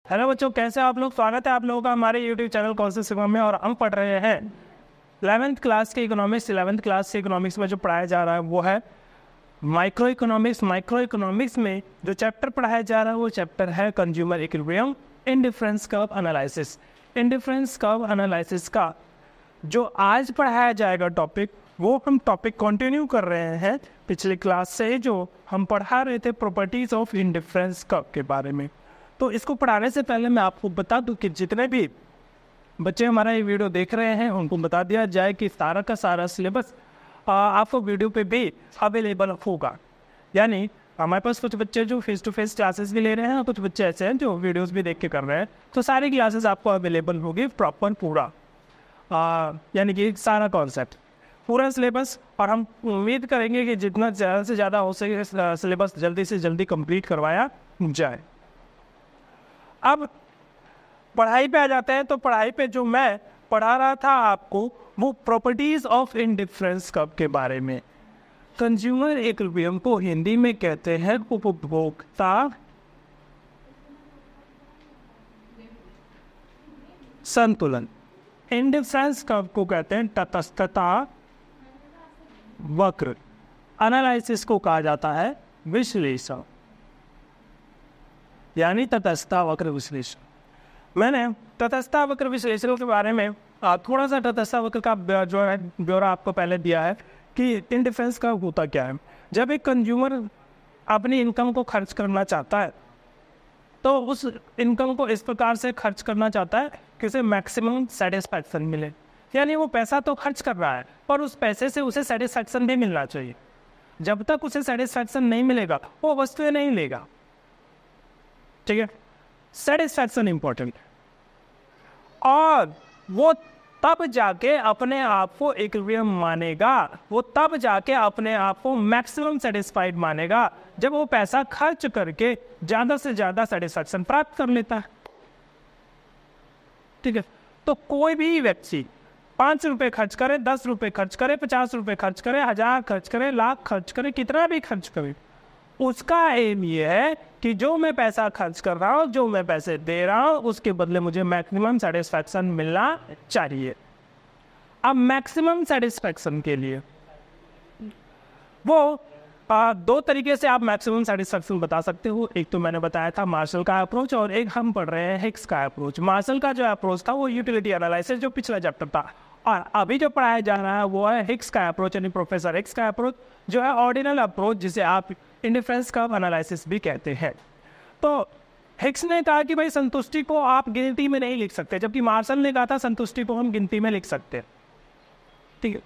Hello बच्चों, कैसे आप लोग। स्वागत है आप लोगों का हमारे यूट्यूब चैनल कौशल शिवम में। और हम पढ़ रहे हैं 11th क्लास के इकोनॉमिक्स। 11th क्लास के इकोनॉमिक्स में जो पढ़ाया जा रहा है वो है माइक्रो इकोनॉमिक्स। माइक्रो इकोनॉमिक्स में जो चैप्टर पढ़ाया जा रहा है वो चैप्टर है consumer equilibrium indifference curve analysis. Indifference curve analysis का जो आज पढ़ाया जाएगा टॉपिक, वो हम टॉपिक कंटिन्यू कर रहे हैं पिछले क्लास से, जो हम पढ़ा रहे थे प्रॉपर्टीज ऑफ इंडिफरेंस कर्व के बारे में। तो इसको पढ़ाने से पहले मैं आपको बता दूं कि जितने भी बच्चे हमारा ये वीडियो देख रहे हैं उनको बता दिया जाए कि सारा का सारा सिलेबस आपको वीडियो पे भी अवेलेबल होगा। यानी हमारे पास कुछ बच्चे जो फेस टू फेस क्लासेस भी ले रहे हैं और कुछ बच्चे ऐसे हैं जो वीडियोस भी देख के कर रहे हैं। तो सारी क्लासेस आपको अवेलेबल होगी प्रॉपर पूरा, यानी कि सारा कॉन्सेप्ट पूरा सिलेबस। और हम उम्मीद करेंगे कि जितना ज़्यादा से ज़्यादा हो सके सिलेबस जल्दी से जल्दी कंप्लीट करवाया जाए। अब पढ़ाई पे आ जाते हैं। तो पढ़ाई पे जो मैं पढ़ा रहा था आपको वो प्रॉपर्टीज ऑफ इंडिफरेंस कर्व के बारे में। कंज्यूमर इक्विलिब्रियम को हिंदी में कहते हैं उपभोक्ता संतुलन। इंडिफरेंस कर्व को कहते हैं तटस्थता वक्र। एनालिसिस को कहा जाता है विश्लेषण, यानी तटस्थता वक्र विश्लेषण। मैंने तटस्थता वक्र विश्लेषण के बारे में थोड़ा सा तटस्थता वक्र का जो है ब्यौरा आपको पहले दिया है कि इंडिफरेंस कर्व होता क्या है। जब एक कंज्यूमर अपनी इनकम को खर्च करना चाहता है तो उस इनकम को इस प्रकार से खर्च करना चाहता है कि उसे मैक्सिमम सेटिस्फैक्शन मिले। यानी वो पैसा तो खर्च कर रहा है पर उस पैसे से उसे सेटिस्फैक्शन भी मिलना चाहिए। जब तक उसे सेटिस्फैक्शन नहीं मिलेगा वो वस्तुएं नहीं लेगा। ठीक है, सेटिस्फैक्शन इंपॉर्टेंट। और वो तब जाके अपने आप को इक्विलिब्रियम मानेगा, वो तब जाके अपने आप को मैक्सिमम सेटिस्फाइड मानेगा जब वो पैसा खर्च करके ज़्यादा से ज़्यादा सेटिस्फैक्शन प्राप्त कर लेता है। ठीक है, तो कोई भी व्यक्ति 5 रुपये खर्च करे, 10 रुपये खर्च करे, 50 रुपये खर्च करे, 1000 खर्च करे, लाख खर्च करे, कितना भी खर्च करे, उसका एम ये है कि जो मैं पैसा खर्च कर रहा हूँ, जो मैं पैसे दे रहा हूँ, उसके बदले मुझे मैक्सिमम सेटिस्फैक्शन मिलना चाहिए। अब मैक्सिमम सेटिस्फैक्शन के लिए वो दो तरीके से आप मैक्सिमम सेटिस्फैक्शन बता सकते हो। एक तो मैंने बताया था मार्शल का अप्रोच, और एक हम पढ़ रहे हैं हिक्स का अप्रोच। मार्शल का जो अप्रोच था वो यूटिलिटी एनालिसिस जो पिछला चैप्टर था, और अभी जो पढ़ाया जा रहा है वो है हिक्स का अप्रोच, यानी प्रोफेसर हिक्स का अप्रोच जो है ऑर्डिनल अप्रोच, जिसे आप इंडिफरेंस कर्व एनालिसिस भी कहते हैं। तो हिक्स ने कहा कि भाई संतुष्टि को आप गिनती में नहीं लिख सकते, जबकि मार्शल ने कहा था संतुष्टि को हम गिनती में लिख सकते हैं। ठीक है,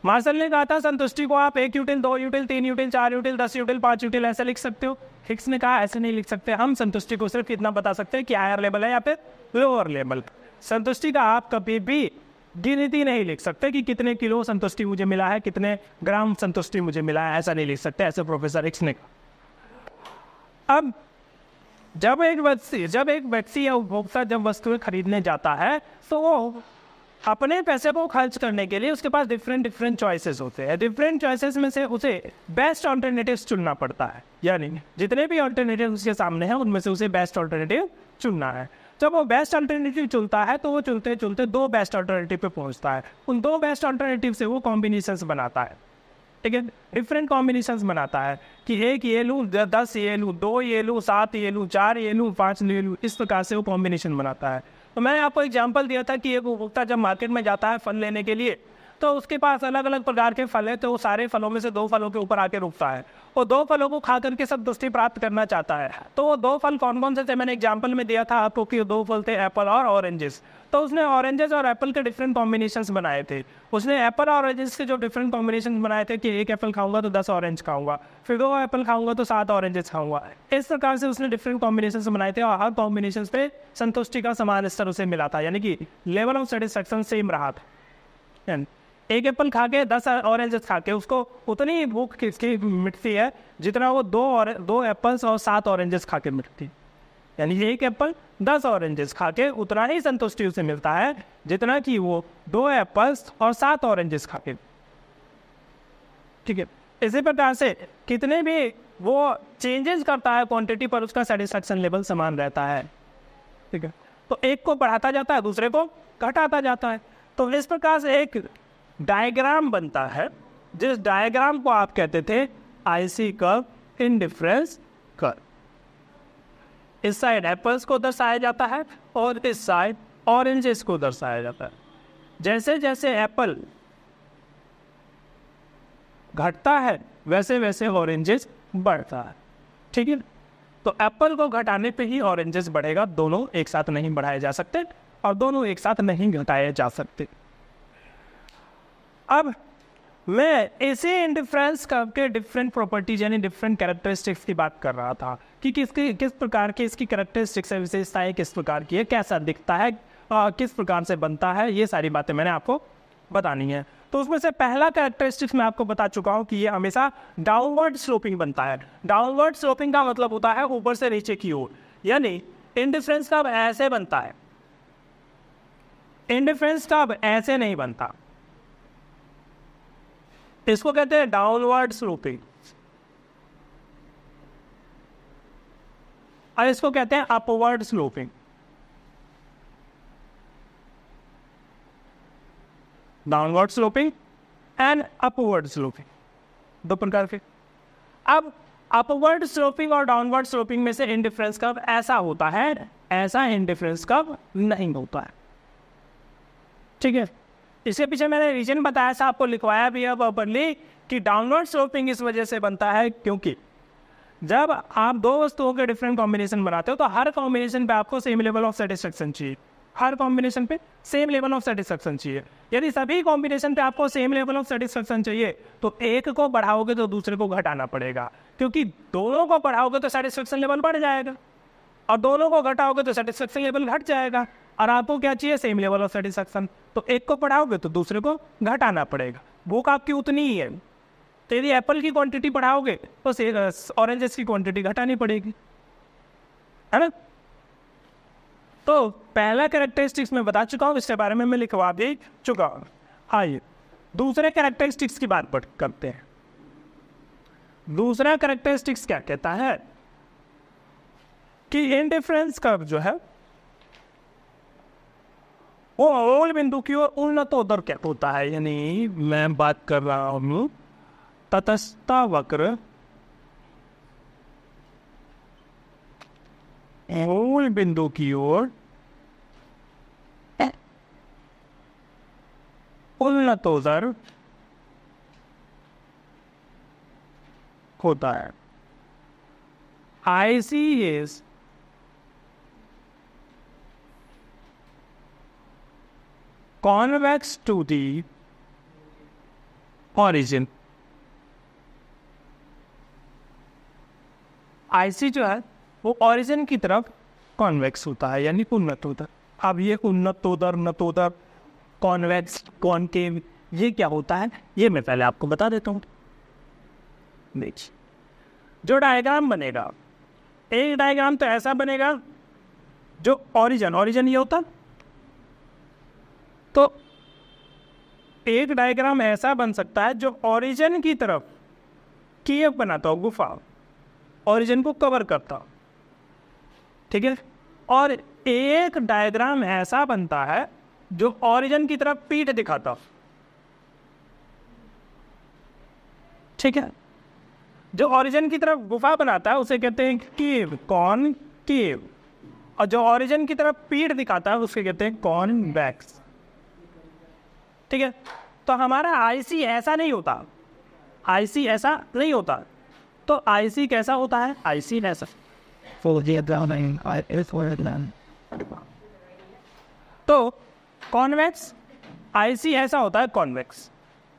मार्शल ने कहा था संतुष्टि को आप 1 यूटिल, 2 यूटिल, 3 यूटिल, 4 यूटिल, 10 यूटिल, 5 यूटिल ऐसे लिख सकते हो। हिक्स ने कहा ऐसे नहीं लिख सकते, हम संतुष्टि को सिर्फ इतना बता सकते हैं कि हायर लेवल है या फिर लोअर लेवल। संतुष्टि का आप कभी भी गिनती नहीं लिख सकते कि कितने किलो संतुष्टि मुझे मिला है, कितने ग्राम संतुष्टि मुझे मिला है, ऐसा नहीं लिख सकते, ऐसे प्रोफेसर हिक्स ने कहा। अब जब एक व्यक्ति या उपभोक्ता जब वस्तुएं खरीदने जाता है तो वो अपने पैसे को खर्च करने के लिए उसके पास डिफरेंट चॉइसेस होते हैं। डिफरेंट चॉइसेस में से उसे बेस्ट ऑल्टरनेटिव्स चुनना पड़ता है, यानी जितने भी ऑल्टरनेटिव उसके सामने हैं उनमें से उसे बेस्ट ऑल्टरनेटिव चुनना है। जब वो बेस्ट ऑल्टरनेटिव चुनता है तो वो चुनते चुनते 2 बेस्ट ऑल्टरनेटिव पे पहुंचता है। उन 2 बेस्ट ऑल्टरनेटिव से वो कॉम्बिनेशंस बनाता है। ठीक है, डिफरेंट कॉम्बिनेशंस बनाता है कि 1 ये लूँ, 10 ये लूँ, 2 ये लूँ, 7 ये लूँ, 4 ये लूँ, 5 ये लूँ, इस प्रकार से वो कॉम्बिनेशन बनाता है। तो मैंने आपको एग्जांपल दिया था कि एक उपभोक्ता जब मार्केट में जाता है फल लेने के लिए तो उसके पास अलग अलग प्रकार के फल है, तो वो सारे फलों में से 2 फलों के ऊपर आके रुकता है और 2 फलों को खा करके संतुष्टि प्राप्त करना चाहता है। तो वो 2 फल कौन कौन से थे, मैंने एग्जांपल में दिया था आपको कि 2 फल थे एप्पल और ऑरेंजेस। तो उसने ऑरेंजेस और एप्पल के डिफरेंट कॉम्बिनेशंस बनाए थे। उसने एप्पल और ऑरेंजेस के जो डिफरेंट कॉम्बिनेशन बनाए थे कि 1 एप्पल खाऊंगा तो 10 ऑरेंज खाऊंगा, फिर 2 एप्पल खाऊंगा तो 7 ऑरेंजेस खाऊंगा। इस प्रकार से उसने डिफरेंट कॉम्बिनेशन बनाए थे और हर कॉम्बिनेशन पे संतुष्टि का समान स्तर उसे मिला था, यानी कि लेवल ऑफ सेटिस्फैक्शन सेम रहा था। 1 एप्पल खा के 10 ऑरेंजेस खा के उसको उतनी भूख किसकी मिटती है जितना वो 2 एप्पल्स और 7 ऑरेंजेस खा के मिटती। यानी 1 एप्पल 10 ऑरेंजेस खा के उतना ही संतुष्टि उसे मिलता है जितना कि वो 2 एप्पल्स और 7 ऑरेंजेस खा के। ठीक है, इसी प्रकार से कितने भी वो चेंजेस करता है क्वांटिटी पर उसका सेटिस्फैक्शन लेवल समान रहता है। ठीक है, तो एक को बढ़ाता जाता है, दूसरे को घटाता जाता है। तो इस प्रकार से एक डायग्राम बनता है, जिस डायग्राम को आप कहते थे आईसी कर्व, इंडिफरेंस कर्व। इस साइड एप्पल्स को दर्शाया जाता है और इस साइड ऑरेंजेस को दर्शाया जाता है। जैसे जैसे एप्पल घटता है वैसे वैसे ऑरेंजेस बढ़ता है, ठीक है। तो एप्पल को घटाने पे ही ऑरेंजेस बढ़ेगा, दोनों एक साथ नहीं बढ़ाए जा सकते और दोनों एक साथ नहीं घटाए जा सकते। अब मैं इसी इंडिफरेंस कर्व के डिफरेंट प्रॉपर्टीज यानी डिफरेंट कैरेक्टरिस्टिक्स की बात कर रहा था कि किस प्रकार की इसकी कैरेक्टरिस्टिक्स है, विशेषताएं किस प्रकार की है, कैसा दिखता है, किस प्रकार से बनता है, ये सारी बातें मैंने आपको बतानी है। तो उसमें से पहला कैरेक्टरिस्टिक्स मैं आपको बता चुका हूँ कि ये हमेशा डाउनवर्ड स्लोपिंग बनता है। डाउनवर्ड स्लोपिंग का मतलब होता है ऊपर से नीचे की ओर, यानी इंडिफरेंस कर्व ऐसे बनता है, इंडिफरेंस कर्व ऐसे नहीं बनता। इसको कहते हैं डाउनवर्ड स्लोपिंग और इसको कहते हैं upward sloping. Downward sloping and upward sloping, दो प्रकार के। अब अपवर्ड स्लोपिंग और डाउनवर्ड स्लोपिंग में से इंडिफरेंस कर्व ऐसा होता है, ऐसा इंडिफरेंस कर्व नहीं होता है, ठीक है। इसके पीछे मैंने रीजन बताया था, आपको लिखवाया भी है प्रॉपर्ली कि डाउनवर्ड स्लोपिंग इस वजह से बनता है क्योंकि जब आप दो वस्तुओं के डिफरेंट कॉम्बिनेशन बनाते हो तो हर कॉम्बिनेशन पे आपको सेम लेवल ऑफ सेटिस्फेक्शन चाहिए, हर कॉम्बिनेशन पे सेम लेवल ऑफ सेटिस्फेक्शन चाहिए। यदि सभी कॉम्बिनेशन पे आपको सेम लेवल ऑफ सेटिस्फेक्शन चाहिए तो एक को बढ़ाओगे तो दूसरे को घटाना पड़ेगा, क्योंकि दोनों को बढ़ाओगे तो सेटिस्फेक्शन लेवल बढ़ जाएगा और दोनों को घटाओगे तो सेटिस्फेक्शन लेवल घट जाएगा। और आपको क्या चाहिए? Same level of satisfaction. तो एक को बढ़ाओगे तो दूसरे को घटाना पड़ेगा, भूख आपकी उतनी ही है। तो यदि एप्पल की क्वांटिटी बढ़ाओगे तो ऑरेंजेस की क्वांटिटी घटानी पड़ेगी, है ना। तो पहला कैरेक्टरिस्टिक्स मैं बता चुका हूँ, इसके बारे में मैं लिखवा भी चुका हूँ। आइए दूसरे कैरेक्टरिस्टिक्स की बात करते हैं। दूसरा कैरेक्टरिस्टिक्स क्या कहता है कि इंडिफरेंस कर्व जो है वो मूल बिंदु की ओर उन्नतोत्तर क्या होता है, यानी मैं बात कर रहा हूं तटस्थता वक्र मूल बिंदु की ओर उन्नतोत्तर होता है। IC is convex to the origin। IC जो है वो ऑरिजिन की तरफ कॉन्वेक्स होता है, यानी उन्नतोत्तर। अब ये उन्नतोत्तर, नतोत्तर, कॉन्वेक्स, कॉनकेव, ये क्या होता है ये मैं पहले आपको बता देता हूँ। देखिए जो डायग्राम बनेगा, एक डायग्राम तो ऐसा बनेगा जो ऑरिजिन ये होता, तो एक डायग्राम ऐसा बन सकता है जो ऑरिजिन की तरफ केव बनाता हो, गुफा, ऑरिजिन को कवर करता हो, ठीक है। और एक डायग्राम ऐसा बनता है जो ऑरिजिन की तरफ पीठ दिखाता हो, ठीक है। जो ऑरिजिन की तरफ गुफा बनाता है उसे कहते हैं केव, कॉनकेव, और जो ऑरिजिन की तरफ पीठ दिखाता है उसे कहते हैं कॉन्वेक्स, ठीक है। तो हमारा IC ऐसा नहीं होता, IC ऐसा नहीं होता। तो IC कैसा होता है? IC ऐसा, तो कॉन्वेक्स, IC ऐसा होता है कॉन्वेक्स,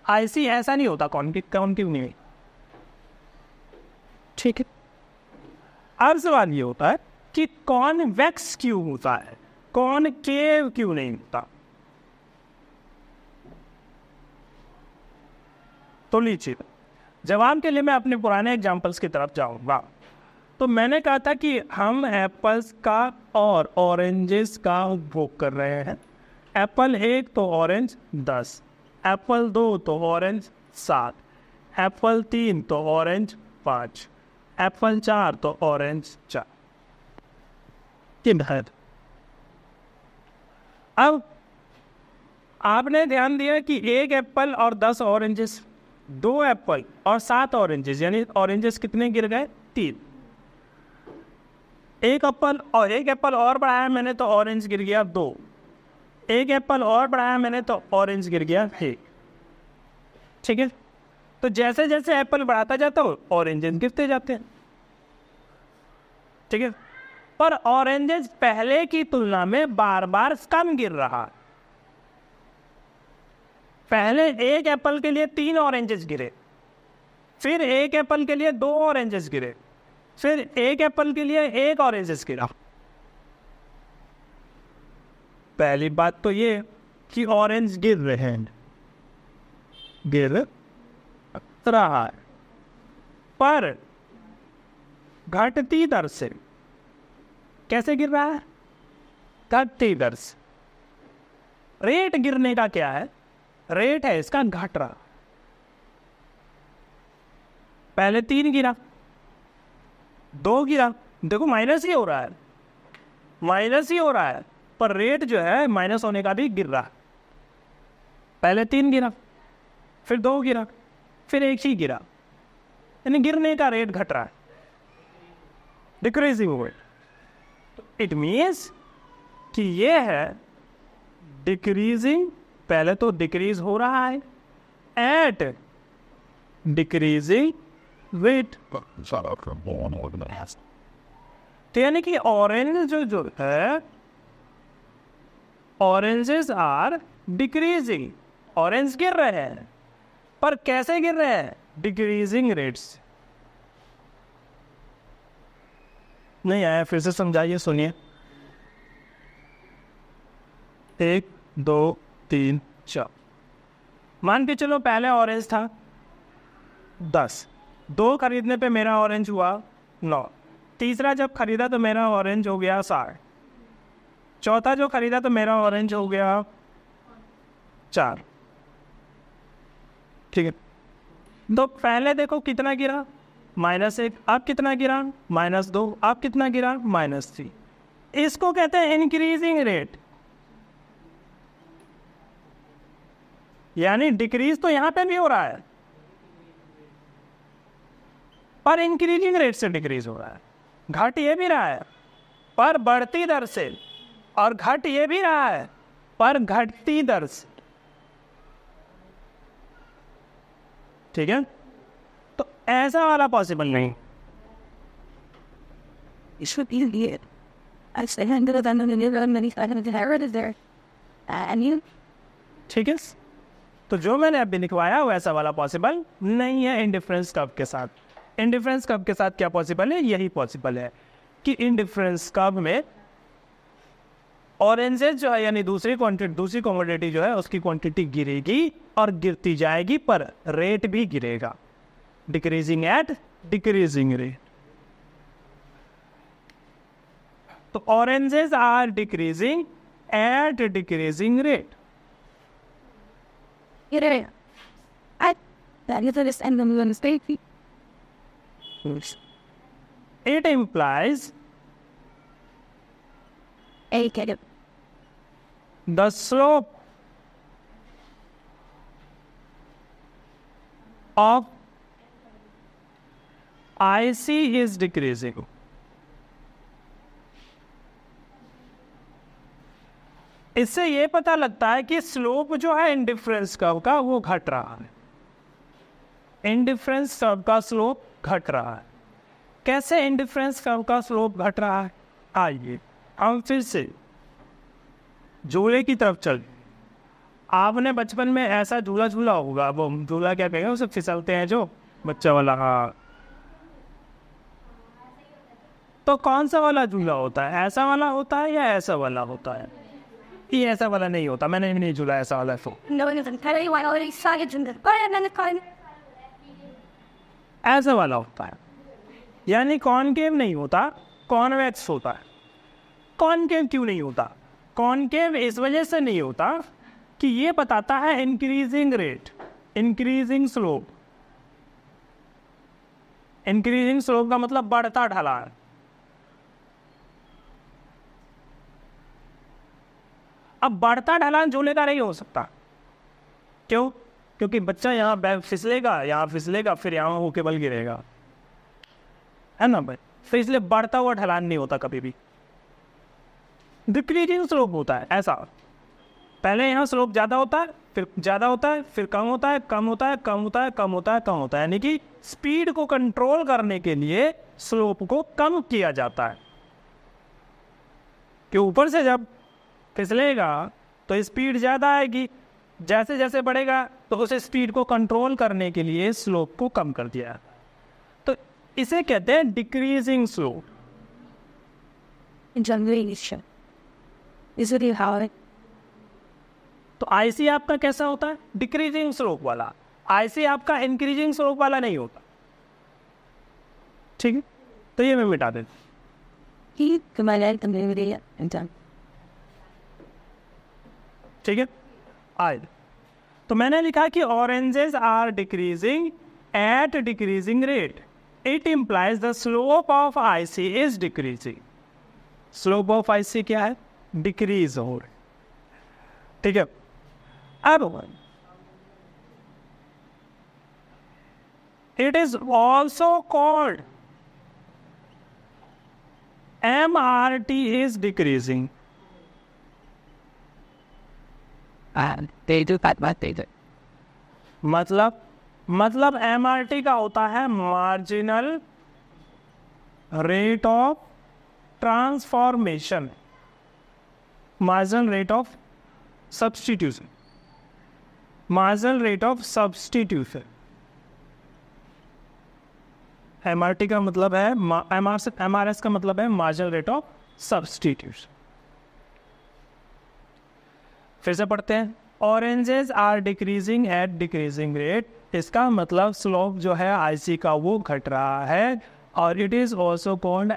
IC ऐसा नहीं होता कॉनकेव नहीं, ठीक है। अब सवाल ये होता है कि कॉन्वेक्स क्यों होता है, कॉनकेव क्यों नहीं होता? तो लीजिए जवाब के लिए मैं अपने पुराने एग्जाम्पल्स की तरफ जाऊंगा। तो मैंने कहा था कि हम एप्पल्स का और ऑरेंजेस का उपभोग कर रहे हैं। एप्पल 1 तो ऑरेंज 10, एप्पल 2 तो ऑरेंज 7, एप्पल 3 तो ऑरेंज 5, एप्पल 4 तो ऑरेंज 4। अब आपने ध्यान दिया कि 1 एप्पल और 10 ऑरेंजेस, 2 एप्पल और 7 ऑरेंजेस, यानी ऑरेंजेस कितने गिर गए? 3। 1 एप्पल और बढ़ाया मैंने तो ऑरेंज गिर गया 2। 1 एप्पल और बढ़ाया मैंने तो ऑरेंज गिर गया 1। ठीक है, तो जैसे जैसे एप्पल बढ़ाता जाता है ऑरेंजेस गिरते जाते हैं। ठीक है, पर ऑरेंजेस पहले की तुलना में बार बार कम गिर रहा है। पहले 1 एप्पल के लिए 3 ऑरेंजेस गिरे, फिर 1 एप्पल के लिए 2 ऑरेंजेस गिरे, फिर 1 एप्पल के लिए 1 ऑरेंजेस गिरा। पहली बात तो ये कि ऑरेंज गिर रहे हैं, गिर रहा है, पर घटती दर से। कैसे गिर रहा है? घटती दर से। रेट गिरने का क्या है? रेट है इसका घट रहा। पहले 3 गिरा, 2 गिरा, देखो माइनस ही हो रहा है, माइनस ही हो रहा है, पर रेट जो है माइनस होने का भी गिर रहा है। पहले 3 गिरा, फिर 2 गिरा, फिर 1 ही गिरा, यानी गिरने का रेट घट रहा है, डिक्रीजिंग रेट। तो इट मीन्स कि ये है डिक्रीजिंग, पहले तो डिक्रीज हो रहा है एट डिक्रीजिंग रेट। तो यानी कि ऑरेंज जो है, ऑरेंजेस आर डिक्रीजिंग, ऑरेंज गिर रहे हैं, पर कैसे गिर रहे हैं? Decreasing rates. नहीं आया, फिर से समझाइए, सुनिए। 1 2 3 4, मान के चलो पहले ऑरेंज था 10, 2 खरीदने पे मेरा ऑरेंज हुआ 9, तीसरा जब खरीदा तो मेरा ऑरेंज हो गया 60, चौथा जो खरीदा तो मेरा ऑरेंज हो गया 4। ठीक है, तो पहले देखो कितना गिरा? -1। अब कितना गिरा? -2। अब कितना गिरा? -3। इसको कहते हैं इंक्रीजिंग रेट, यानी डिक्रीज तो यहां पे भी हो रहा है, पर इंक्रीजिंग रेट से डिक्रीज हो रहा है। घट ये भी रहा है पर बढ़ती दर से, और घट ये भी रहा है पर घटती दर से। ठीक है, तो ऐसा वाला पॉसिबल नहीं। ठीक है, तो जो मैंने अभी लिखवाया वैसा वाला पॉसिबल नहीं है इंडिफरेंस कर्व के साथ। इंडिफरेंस कर्व के साथ क्या पॉसिबल है? यही पॉसिबल है कि इंडिफरेंस कर्व में ऑरेंजेस जो है, यानी दूसरी कमोडिटी जो है उसकी क्वांटिटी गिरेगी और गिरती जाएगी, पर रेट भी गिरेगा, डिक्रीजिंग एट डिक्रीजिंग रेट। तो oranges are decreasing at decreasing rate. It implies the slope of IC is decreasing. इससे ये पता लगता है कि स्लोप जो है इंडिफरेंस कर्व का वो घट रहा है, इंडिफरेंस कर्व का स्लोप घट रहा है। कैसे इंडिफरेंस कर्व का स्लोप घट रहा है? आइए हम फिर से झूले की तरफ चल। आपने बचपन में ऐसा झूला झूला होगा, वो झूला क्या कहेंगे उसे, फिसलते हैं जो बच्चा वाला। हाँ, तो कौन सा वाला झूला होता है? ऐसा वाला होता है या ऐसा वाला होता है? ये ऐसा वाला नहीं होता, मैंने भी नहीं झूला ऐसा वाला। ऐसा वाला होता है, यानी कॉनकेव नहीं होता, कॉन्वेक्स होता है। कॉनकेव क्यों नहीं होता? कॉनकेव इस वजह से नहीं होता कि ये बताता है increasing rate, increasing slope. Increasing slope का मतलब बढ़ता ढलान। अब बढ़ता ढलान झूले का नहीं हो सकता। क्यों? क्योंकि बच्चा यहाँ फिसलेगा, फिर यहाँ होके बल गिरेगा, है ना भाई। तो इसलिए बढ़ता हुआ ढलान नहीं होता कभी भी, डिक्रीजिंग स्लोप होता है। ऐसा पहले यहाँ स्लोप ज़्यादा होता है, फिर ज़्यादा होता है, फिर कम होता है, कम होता है, कम होता है, कम होता है, कम होता है। यानी कि स्पीड को कंट्रोल करने के लिए स्लोप को कम किया जाता है कि ऊपर से जब फिसलेगा तो स्पीड ज़्यादा आएगी, जैसे जैसे बढ़ेगा तो उस स्पीड को कंट्रोल करने के लिए स्लोप को कम कर दिया जाता है। तो इसे कहते हैं डिक्रीजिंग स्लोप। तो आईसी आपका कैसा होता है? डिक्रीजिंग स्लोप वाला। आईसी आपका इंक्रीजिंग स्लोप वाला नहीं होता। ठीक है, तो ये मैं मिटा देता हूं। ठीक है, आए तो मैंने लिखा कि oranges are decreasing at decreasing rate, it implies the slope of IC is decreasing. Slope of IC क्या है? डिक्रीज हो रही। ठीक है, अब it is also called MRT is decreasing. मतलब MRT का होता है marginal rate of transformation, marginal rate of substitution, marginal rate of substitution. MRT का मतलब है MRS का मतलब है मार्जिनल रेट ऑफ सब्स्टिट्यूशन। फिर से पढ़ते हैं, oranges are decreasing at decreasing rate. इसका मतलब स्लोप जो है आईसी का वो घट रहा है, और it is also called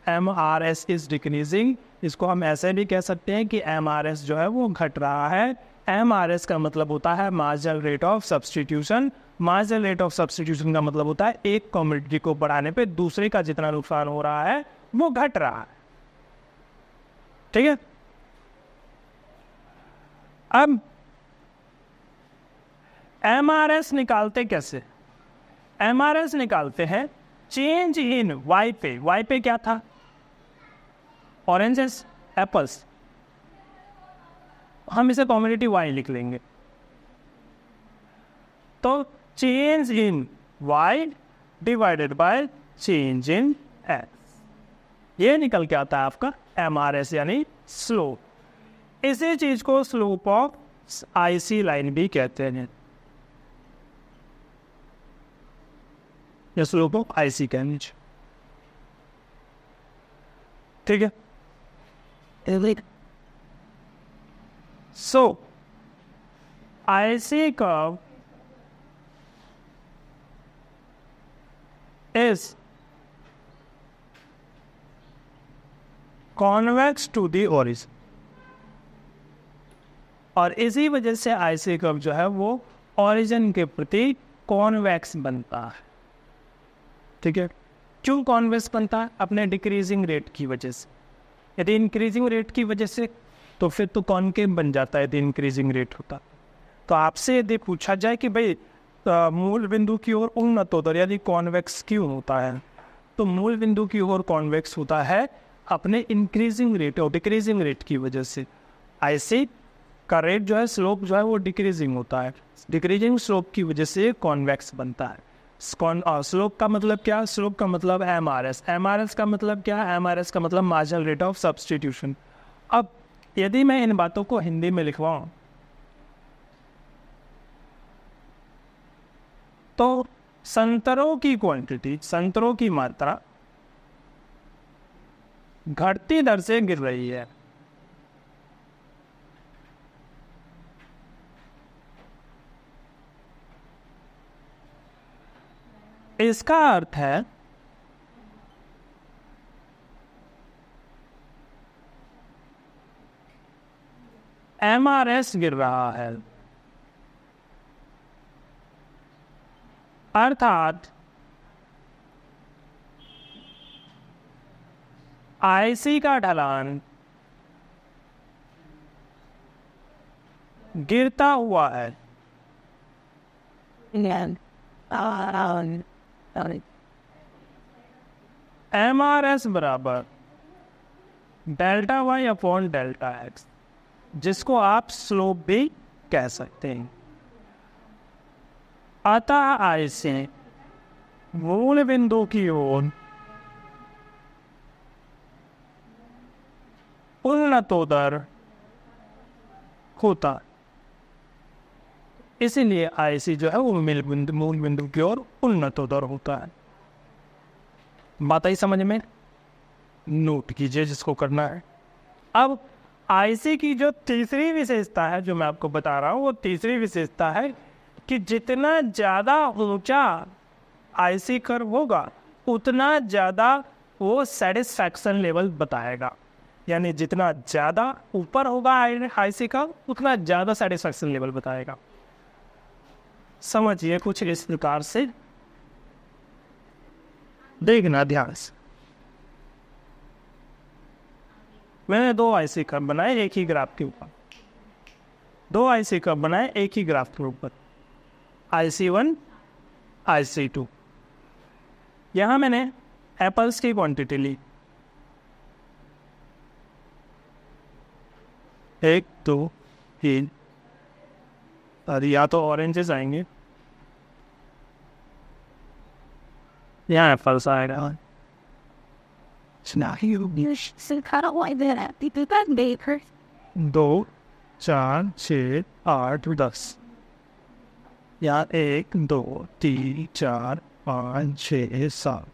MRS is decreasing. इसको हम ऐसे भी कह सकते हैं कि MRS जो है वो घट रहा है। MRS का मतलब होता है marginal rate of substitution. Marginal rate of substitution का मतलब होता है एक कमोडिटी को बढ़ाने पे दूसरे का जितना नुकसान हो रहा है वो घट रहा है। ठीक है, अब MRS निकालते कैसे? MRS निकालते हैं चेंज इन वाई पे। वाई पे क्या था? Oranges, apples. हम इसे कमोडिटी वाई लिख लेंगे। तो change in Y divided by change in X, ये निकल के आता है आपका MRS यानी स्लोप। इसी चीज को स्लोप ऑफ आईसी लाइन भी कहते हैं, या स्लोप ऑफ आईसी कहने। ठीक है, so IC curve is convex to the origin, और इसी वजह से आईसी कर्व जो है वो ओरिजिन के प्रति कॉन्वेक्स बनता है। ठीक है, क्यों कॉन्वेक्स बनता है? अपने डिक्रीजिंग रेट की वजह से। यदि इंक्रीजिंग रेट की वजह से तो फिर तो कॉन्केव बन जाता है यदि इंक्रीजिंग रेट होता। तो आपसे यदि पूछा जाए कि भाई मूल बिंदु की ओर उन्नत होता है, यदि कॉन्वेक्स क्यों होता है, तो मूल बिंदु की ओर कॉन्वेक्स होता है अपने इंक्रीजिंग रेट और डिक्रीजिंग रेट की वजह से। आईसी का रेट जो है, स्लोप जो है वो डिक्रीजिंग होता है, डिक्रीजिंग स्लोप की वजह से कॉन्वेक्स बनता है। स्लोप का मतलब क्या? स्लोप का मतलब MRS। MRS का मतलब क्या? MRS का मतलब मार्जिनल रेट ऑफ सब्स्टिट्यूशन। अब यदि मैं इन बातों को हिंदी में लिखवाऊं तो संतरों की क्वांटिटी, संतरों की मात्रा घटती दर से गिर रही है। इसका अर्थ है MRS गिर रहा है, अर्थात आईसी का ढलान गिरता हुआ है। MRS बराबर delta Y upon delta X, जिसको आप स्लोप भी कह सकते हैं। अतः आई से मूल बिंदु की ओर उन्नतोदर होता, इसीलिए IC जो है वो मूल बिंदु की ओर उन्नतोदर होता है। बात आई समझ में? नोट कीजिए जिसको करना है। अब IC की जो तीसरी विशेषता है जो मैं आपको बता रहा हूँ, वो तीसरी विशेषता है कि जितना ज़्यादा ऊंचा IC कर्व होगा उतना ज़्यादा वो सेटिस्फैक्शन लेवल बताएगा। यानी जितना ज़्यादा ऊपर होगा IC का उतना ज़्यादा सेटिस्फैक्शन लेवल बताएगा। समझिए कुछ इस प्रकार से, देखना ध्यान से। मैंने 2 IC कर्व बनाए एक ही ग्राफ के ऊपर, 2 IC कर्व बनाए एक ही ग्राफ के ऊपर, IC1 IC2। यहां मैंने एप्पल्स की क्वांटिटी ली, 1 2 3, अरे या तो ऑरेंजेस आएंगे, यहाँ एप्पल्स आएगा। 2 4 6 8 10, यहाँ 1 2 3 4 5 6 7।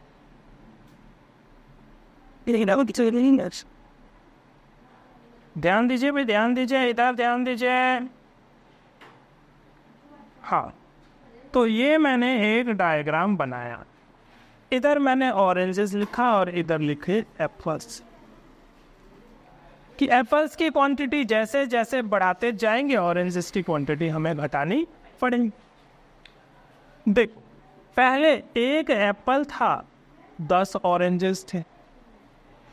ध्यान दीजिए भाई, ध्यान दीजिए, इधर ध्यान दीजिए। हाँ, तो ये मैंने एक डायग्राम बनाया, इधर मैंने ऑरेंजेस लिखा और इधर लिखे एप्पल्स। कि एप्पल्स की क्वांटिटी जैसे जैसे बढ़ाते जाएंगे ऑरेंजेस की क्वांटिटी हमें घटानी पड़ेगी। देखो, पहले एक एप्पल था, 10 ऑरेंजेस थे,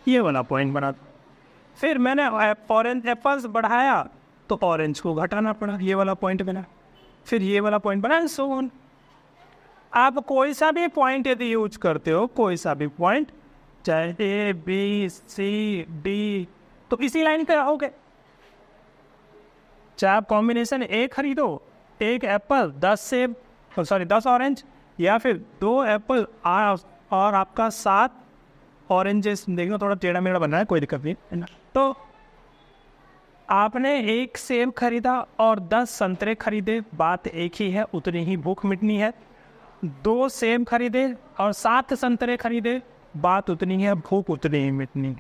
ये वाला पॉइंट बना। फिर मैंने एप्पल्स बढ़ाया तो ऑरेंज को घटाना पड़ा, ये वाला पॉइंट बना। फिर ये वाला पॉइंट बना, सो ऑन। आप कोई सा भी पॉइंट यदि यूज करते हो, कोई सा भी पॉइंट, चाहे A B C D, तो इसी लाइन पे रहोगे। चाहे आप कॉम्बिनेशन A खरीदो, 1 एप्पल 10 सेब, सॉरी 10 ऑरेंज, या फिर 2 एप्पल और आपका 7 ऑरेंजेस। देखना थोड़ा टेढ़ा मेढ़ा बना है, कोई दिक्कत नहीं है ना। तो आपने 1 सेब खरीदा और 10 संतरे खरीदे, बात एक ही है, उतनी ही भूख मिटनी है। 2 सेब खरीदे और 7 संतरे खरीदे, बात उतनी है, भूख उतनी ही मिटनी।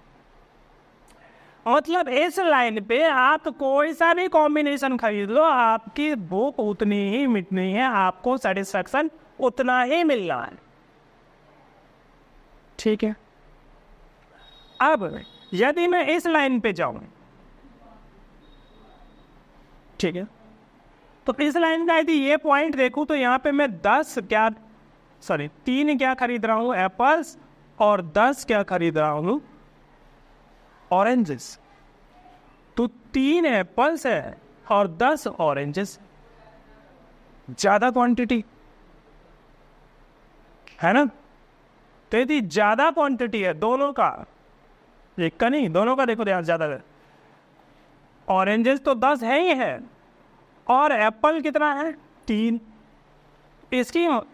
मतलब इस लाइन पे आप कोई सा भी कॉम्बिनेशन खरीद लो, आपकी भूख उतनी ही मिटनी है, आपको सेटिस्फैक्शन उतना ही मिलना है। ठीक है। अब यदि मैं इस लाइन पे जाऊं, ठीक है, तो इस लाइन का यदि ये पॉइंट देखूं तो यहाँ पे मैं 3 क्या खरीद रहा हूँ एप्पल्स, और 10 क्या खरीद रहा हूँ ऑरेंजेस। तो 3 एप्पल्स है और 10 ऑरेंजेस, ज्यादा क्वांटिटी है ना। तो यदि ज्यादा क्वांटिटी है दोनों का, एक का नहीं, दोनों का देखो ध्यान, ज्यादा है। ऑरेंजेस तो 10 है ही है, और एप्पल कितना है 3।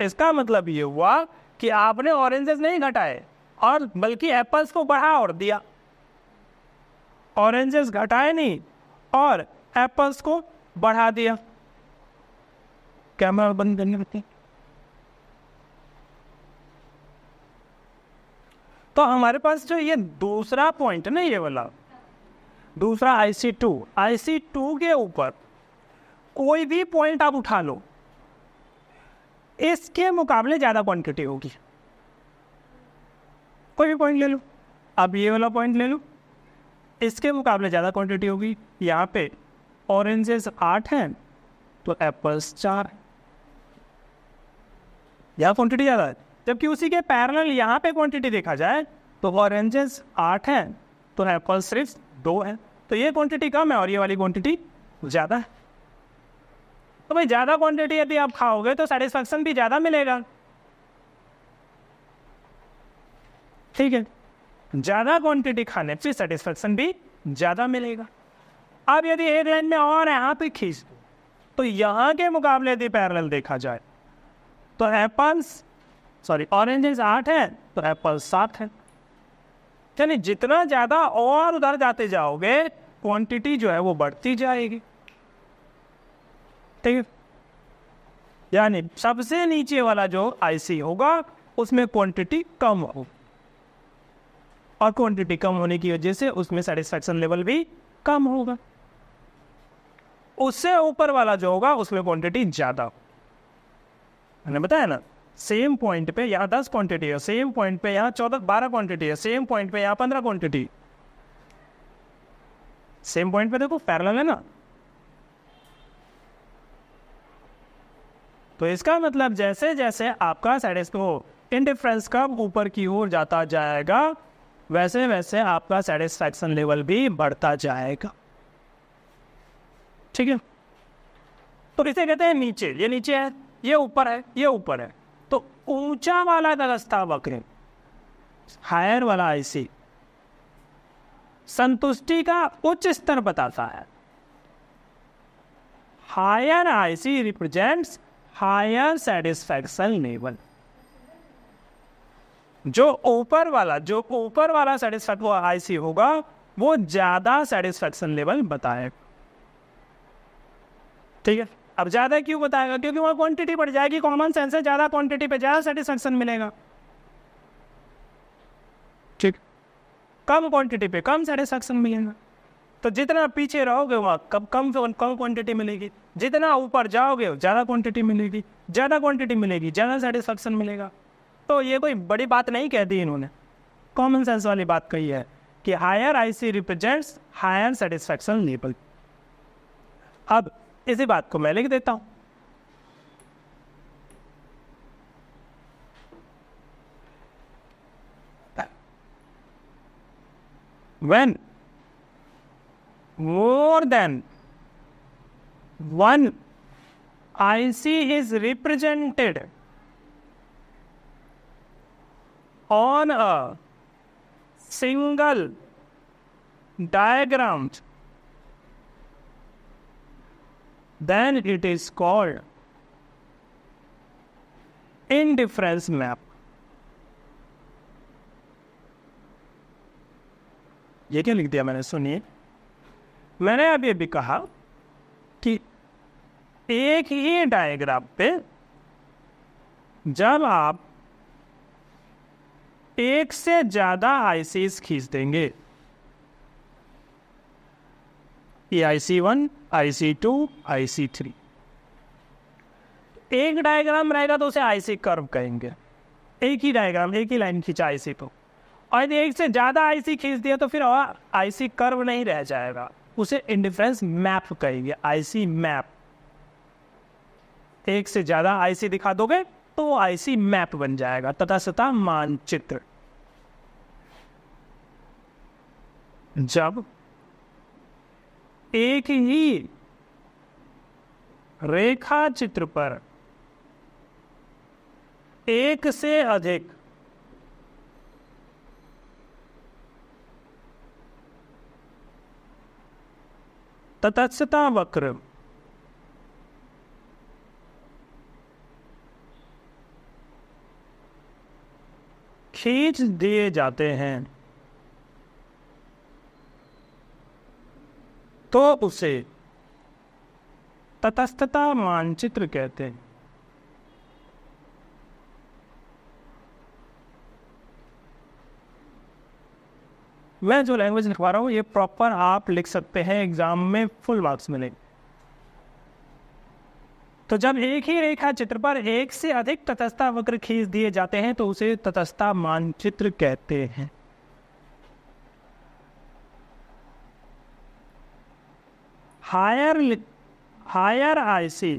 इसका मतलब ये हुआ कि आपने ऑरेंजेस नहीं घटाए, और बल्कि एप्पल्स को बढ़ा और दिया। ऑरेंजेस घटाए नहीं और एप्पल्स को बढ़ा दिया। कैमरा बंद करने लगती। तो हमारे पास जो ये दूसरा पॉइंट है ना, ये वाला दूसरा IC2 के ऊपर कोई भी पॉइंट आप उठा लो, इसके मुकाबले ज्यादा क्वांटिटी होगी। कोई भी पॉइंट ले लो, अब ये वाला पॉइंट ले लो, इसके मुकाबले ज्यादा क्वांटिटी होगी। यहाँ पे ऑरेंजेस 8 हैं तो एप्पल्स 4 हैं, यहाँ क्वांटिटी ज्यादा है। जबकि उसी के पैरेलल यहाँ पे क्वांटिटी देखा जाए तो ऑरेंजेस 8 हैं तो एप्पल्स सिर्फ 2 हैं। तो ये क्वांटिटी कम है और ये वाली क्वांटिटी ज्यादा है। तो भाई ज़्यादा क्वांटिटी यदि आप खाओगे तो सेटिस्फैक्शन भी ज़्यादा मिलेगा, ठीक है। ज़्यादा क्वांटिटी खाने से सेटिस्फैक्शन भी ज़्यादा मिलेगा। अब यदि एक लाइन में और यहाँ पे खींच दो तो यहाँ के मुकाबले यदि पैरेलल देखा जाए तो ऑरेंजेस 8 है तो एप्पल्स 7 है। यानी जितना ज़्यादा और उधर जाते जाओगे क्वांटिटी जो है वो बढ़ती जाएगी, ठीक है। यानी सबसे नीचे वाला जो आईसी होगा उसमें क्वांटिटी कम हो, और क्वांटिटी कम होने की वजह से उसमें सेटिस्फैक्शन लेवल भी कम होगा। उससे ऊपर वाला जो होगा उसमें क्वांटिटी ज्यादा हो। मैंने बताया ना, सेम पॉइंट पे यहाँ 10 क्वांटिटी है, सेम पॉइंट पे यहाँ 12 क्वांटिटी है, सेम पॉइंट पे यहाँ 15 क्वांटिटी, सेम पॉइंट पे देखो पैरेलल है ना। तो इसका मतलब जैसे जैसे आपका सेटिस्फैक्शन इंडिफरेंस कब ऊपर की ओर जाता जाएगा वैसे वैसे आपका सेटिस्फैक्शन लेवल भी बढ़ता जाएगा, ठीक है। तो इसे कहते हैं नीचे, ये नीचे है, ये ऊपर है, ये ऊपर है। तो ऊंचा वाला तटस्था वक्र, हायर वाला आईसी, संतुष्टि का उच्च स्तर बताता है। Higher IC represents higher satisfaction level. जो ऊपर वाला सेटिस्फैक्शन आईसी होगा वो ज्यादा सेटिस्फैक्शन लेवल बताएगा, ठीक है। अब ज्यादा क्यों बताएगा? क्योंकि वहां क्वांटिटी बढ़ जाएगी, कॉमन सेंस है, ज्यादा क्वांटिटी पे ज्यादा सेटिस्फैक्शन मिलेगा, ठीक। कम क्वांटिटी पे कम सेटिस्फैक्शन मिलेगा। तो जितना पीछे रहोगे वहां कम क्वांटिटी मिलेगी, जितना ऊपर जाओगे ज्यादा क्वांटिटी मिलेगी, ज्यादा क्वांटिटी मिलेगी ज्यादा सेटिस्फैक्शन मिलेगा। तो ये कोई बड़ी बात नहीं कह दी इन्होंने, कॉमन सेंस वाली बात कही है कि higher IC represents higher satisfaction level. अब इसी बात को मैं लिख देता हूं। When more than one IC is represented on a single diagram, then it is called indifference map। ये क्या लिख दिया मैंने, सुनिए। मैंने अभी भी कहा कि एक ही डायग्राम पे जब आप एक से ज्यादा आईसीज खींच देंगे, ये IC1, IC2, IC3, एक डायग्राम रहेगा तो उसे आईसी कर्व कहेंगे। एक ही डायग्राम, एक ही लाइन खींचा आईसी को, और यदि एक से ज्यादा आईसी खींच दिया तो फिर आईसी कर्व नहीं रह जाएगा, उसे इंडिफरेंस मैप कहेंगे, आईसी मैप। एक से ज्यादा आईसी दिखा दोगे तो वो आईसी मैप बन जाएगा, तटस्थता मानचित्र। जब एक ही रेखा चित्र पर एक से अधिक तटस्थता वक्र खींच दिए जाते हैं तो उसे तटस्थता मानचित्र कहते हैं। मैं जो लैंग्वेज लिखवा रहा हूँ ये प्रॉपर आप लिख सकते हैं, एग्जाम में फुल मार्क्स मिलेंगे। तो जब एक ही रेखा चित्र पर एक से अधिक तटस्थता वक्र खींच दिए जाते हैं तो उसे तटस्थता मानचित्र कहते हैं। Higher IC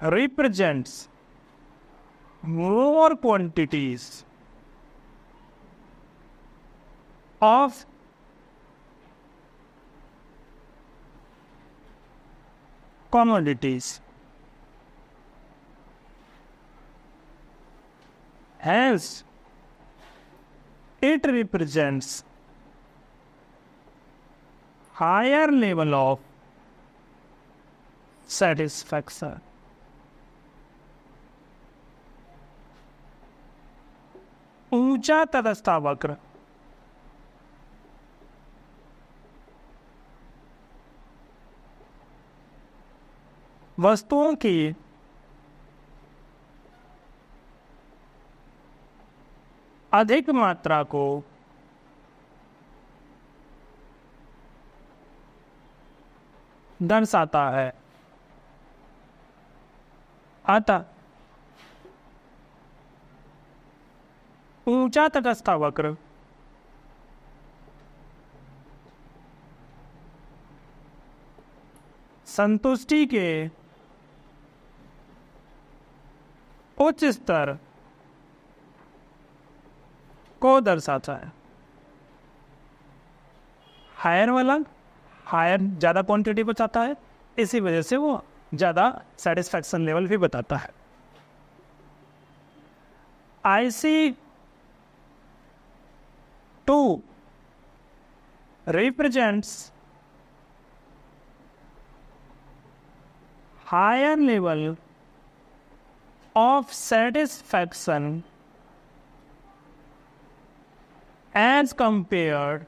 represents more quantities of commodities. Hence, it represents higher level of satisfaction. ऊंचा तटस्थ वक्र वस्तुओं की अधिक मात्रा को दर्शाता है। अतः ऊंचा तटस्थ वक्र संतुष्टि के उच्च स्तर को दर्शाता है। हायर वाला हायर ज़्यादा क्वांटिटी बताता है, इसी वजह से वो ज़्यादा सेटिस्फैक्शन लेवल भी बताता है। IC2 represents higher level of satisfaction as compared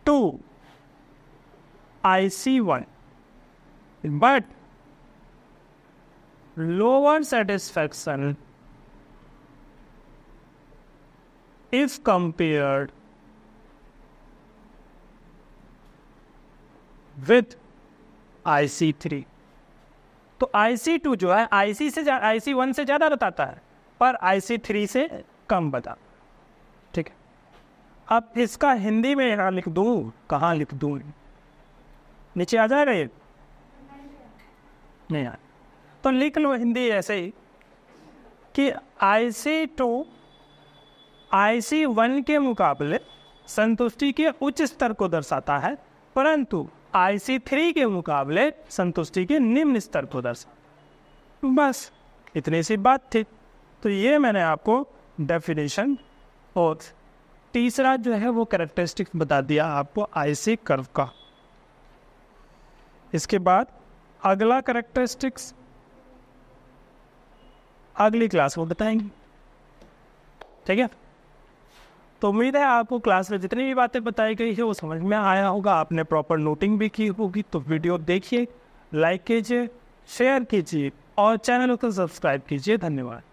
to IC1, but lower satisfaction if compared with IC3। तो IC2 जो है IC1 से ज़्यादा बताता है, पर IC3 से कम बता। ठीक है, अब इसका हिंदी में यहाँ लिख दूँ, कहाँ लिख दूँ? नीचे आ जाएगा ये? नहीं आ, तो लिख लो हिंदी ऐसे ही कि IC2 IC1 के मुकाबले संतुष्टि के उच्च स्तर को दर्शाता है, परंतु IC3 के मुकाबले संतुष्टि के निम्न स्तर को दर्शाता। बस इतनी सी बात थी। तो ये मैंने आपको डेफिनेशन और तीसरा जो है वो कैरेक्टरिस्टिक्स बता दिया आपको IC कर्व का। इसके बाद अगला कैरेक्टरिस्टिक्स अगली क्लास में बताएंगे। ठीक है, तो उम्मीद है आपको क्लास में जितनी भी बातें बताई गई है वो समझ में आया होगा, आपने प्रॉपर नोटिंग भी की होगी। तो वीडियो देखिए, लाइक कीजिए, शेयर कीजिए और चैनल को सब्सक्राइब कीजिए। धन्यवाद।